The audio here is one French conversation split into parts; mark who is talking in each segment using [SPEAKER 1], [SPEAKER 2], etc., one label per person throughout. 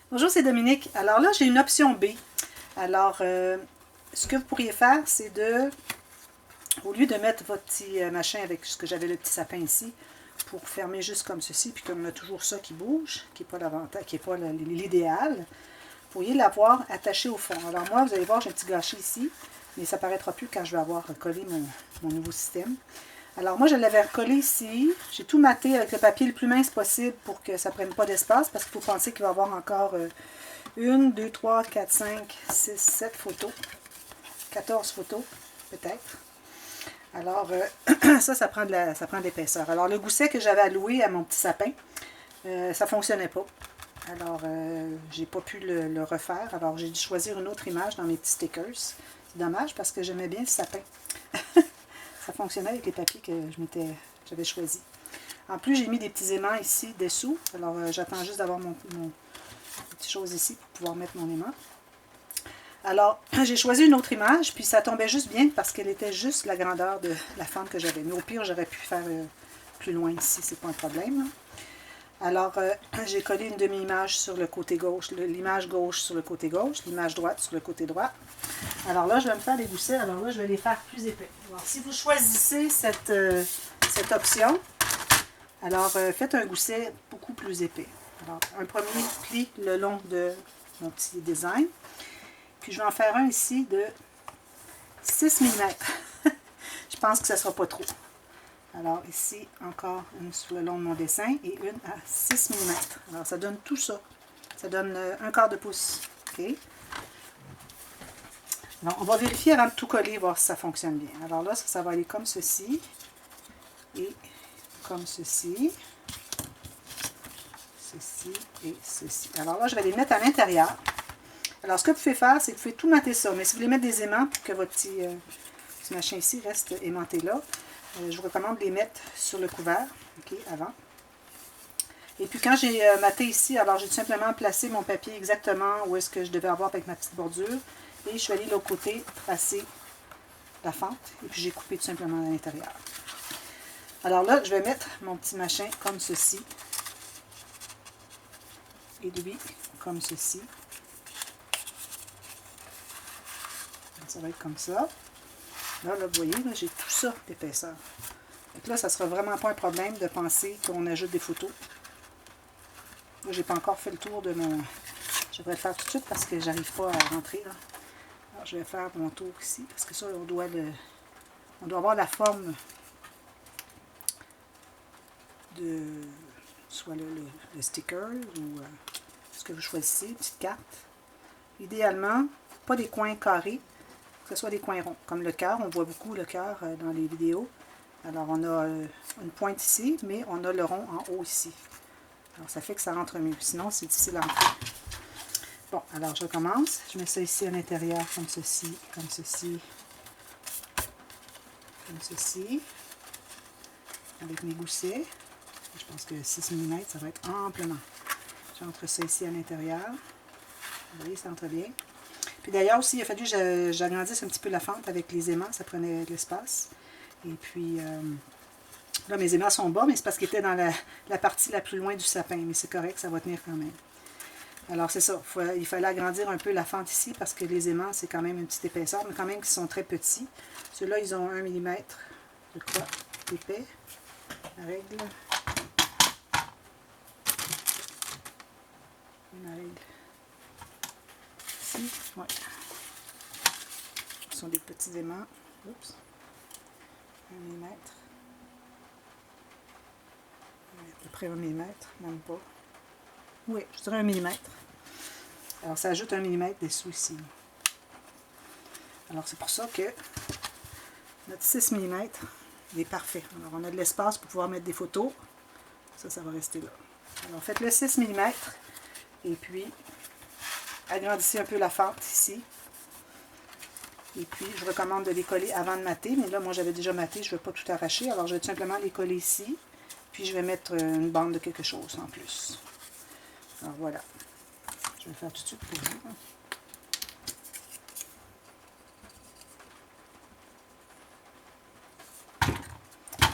[SPEAKER 1] Bonjour, c'est Dominique. Alors là, j'ai une option B. Alors, ce que vous pourriez faire, c'est de, au lieu de mettre votre petit machin avec ce que j'avais le petit sapin ici, pour fermer juste comme ceci, puis comme on a toujours ça qui bouge, qui n'est pas l'avantage, qui n'est pas l'idéal, vous pourriez l'avoir attaché au fond. Alors moi, vous allez voir, j'ai un petit gâchis ici, mais ça ne paraîtra plus quand je vais avoir collé mon nouveau système. Alors moi, je l'avais recollé ici. J'ai tout maté avec le papier le plus mince possible pour que ça ne prenne pas d'espace, parce qu'il faut penser qu'il va y avoir encore 1, 2, 3, 4, 5, 6, 7 photos. 14 photos, peut-être. Alors, ça prend de l'épaisseur. Alors, le gousset que j'avais alloué à mon petit sapin, ça ne fonctionnait pas. Alors, j'ai pas pu le refaire. Alors, j'ai dû choisir une autre image dans mes petits stickers. C'est dommage parce que j'aimais bien le sapin. Ça fonctionnait avec les papiers que j'avais choisis. En plus, j'ai mis des petits aimants ici dessous. Alors, j'attends juste d'avoir mon petite chose ici pour pouvoir mettre mon aimant. Alors, j'ai choisi une autre image, puis ça tombait juste bien parce qu'elle était juste la grandeur de la fente que j'avais. Mais au pire, j'aurais pu faire plus loin ici, c'est pas un problème. Alors, j'ai collé une demi-image sur le côté gauche, l'image gauche sur le côté gauche, l'image droite sur le côté droit. Alors là, je vais me faire des goussets. Alors là, je vais les faire plus épais. Alors, si vous choisissez cette option, alors faites un gousset beaucoup plus épais. Alors, un premier pli le long de mon petit design. Puis je vais en faire un ici de 6 mm. Je pense que ça ne sera pas trop. Alors ici, encore une sur le long de mon dessin et une à 6 mm. Alors ça donne tout ça. Ça donne un quart de pouce. OK? Alors on va vérifier avant de tout coller, voir si ça fonctionne bien. Alors là, ça va aller comme ceci. Et comme ceci. Ceci et ceci. Alors là, je vais les mettre à l'intérieur. Alors, ce que vous pouvez faire, c'est que vous pouvez tout mater ça. Mais si vous voulez mettre des aimants pour que votre petit machin ici reste aimanté là, je vous recommande de les mettre sur le couvert, OK, avant. Et puis, quand j'ai maté ici, alors j'ai tout simplement placé mon papier exactement où est-ce que je devais avoir avec ma petite bordure. Et je suis allée de l'autre côté tracer la fente. Et puis, j'ai coupé tout simplement à l'intérieur. Alors là, je vais mettre mon petit machin comme ceci. Et lui, comme ceci. Ça va être comme ça. Là, vous voyez, là, j'ai tout ça d'épaisseur. Donc là, ça ne sera vraiment pas un problème de penser qu'on ajoute des photos. Là, je n'ai pas encore fait le tour de mon... Je devrais le faire tout de suite parce que j'arrive pas à rentrer. Là. Alors, je vais faire mon tour ici parce que ça, on doit avoir la forme de soit le sticker ou ce que vous choisissez, une petite carte. Idéalement, pas des coins carrés, que ce soit des coins ronds, comme le cœur. On voit beaucoup le cœur dans les vidéos. Alors, on a une pointe ici, mais on a le rond en haut ici. Alors, ça fait que ça rentre mieux. Sinon, c'est difficile à entrer. Bon, alors, je commence. Je mets ça ici à l'intérieur, comme ceci, comme ceci, comme ceci, avec mes goussets. Je pense que 6 mm, ça va être amplement. J'entre ça ici à l'intérieur. Vous voyez, ça entre bien. Puis d'ailleurs aussi, il a fallu que j'agrandisse un petit peu la fente avec les aimants, ça prenait de l'espace. Et puis, là, mes aimants sont bas, mais c'est parce qu'ils étaient dans la partie la plus loin du sapin. Mais c'est correct, ça va tenir quand même. Alors, c'est ça. Il fallait agrandir un peu la fente ici parce que les aimants, c'est quand même une petite épaisseur, mais quand même qu'ils sont très petits. Ceux-là, ils ont 1 mm, je crois, d'épais. La règle. Une règle. Ici, ouais. Ce sont des petits aimants. Oups. 1 mm. À peu près 1 mm, même pas. Oui, je dirais 1 mm. Alors, ça ajoute 1 mm dessous ici. Alors, c'est pour ça que notre 6 mm est parfait. Alors, on a de l'espace pour pouvoir mettre des photos. Ça va rester là. Alors, faites le 6 mm et puis agrandissez un peu la fente ici. Et puis, je recommande de les coller avant de mater. Mais là, moi, j'avais déjà maté, je ne veux pas tout arracher. Alors, je vais tout simplement les coller ici. Puis, je vais mettre une bande de quelque chose en plus. Alors, voilà. Je vais le faire tout de suite pour vous.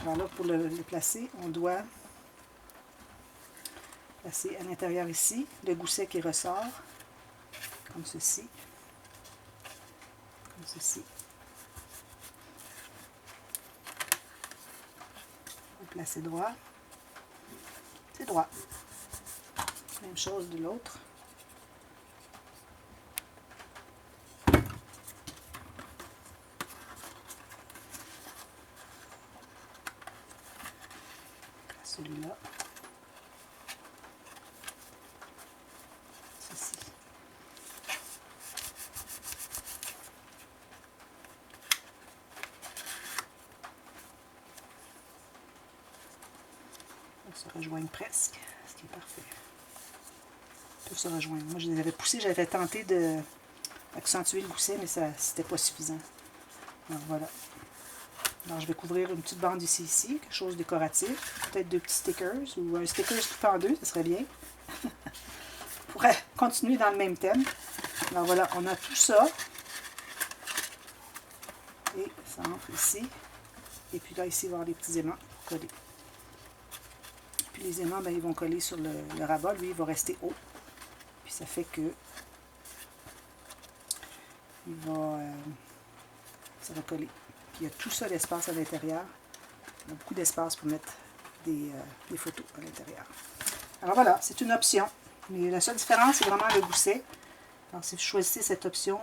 [SPEAKER 1] Alors là, pour le placer, on doit Placer à l'intérieur ici, le gousset qui ressort, comme ceci. Comme ceci. Vous placez droit. C'est droit. Même chose de l'autre. Celui-là. Ceci. Ils se rejoignent presque, ce qui est parfait. Ils peuvent se rejoindre. Moi, je les avais poussés, j'avais tenté d'accentuer le gousset, mais c'était pas suffisant. Alors voilà. Alors, je vais couvrir une petite bande ici, quelque chose de décoratif. Peut-être 2 petits stickers ou un sticker tout en 2, ça serait bien. On pourrait continuer dans le même thème. Alors voilà, on a tout ça. Et ça entre ici. Et puis là, ici, il va y avoir des petits aimants pour coller. Puis les aimants, ben, ils vont coller sur le rabat. Lui, il va rester haut. Puis ça fait que ça va coller. Puis il y a tout ça l'espace à l'intérieur. Il y a beaucoup d'espace pour mettre des photos à l'intérieur. Alors voilà, c'est une option. Mais la seule différence, c'est vraiment le gousset. Alors si vous choisissez cette option,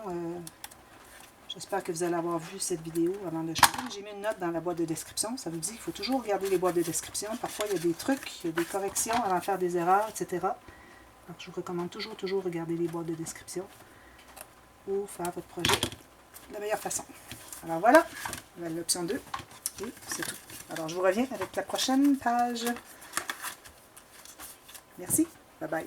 [SPEAKER 1] j'espère que vous allez avoir vu cette vidéo avant de choisir. J'ai mis une note dans la boîte de description. Ça vous dit qu'il faut toujours regarder les boîtes de description. Parfois, il y a des trucs, il y a des corrections avant de faire des erreurs, etc. Alors je vous recommande toujours regarder les boîtes de description pour faire votre projet de la meilleure façon. Alors voilà, l'option 2, et c'est tout. Alors je vous reviens avec la prochaine page. Merci, bye bye.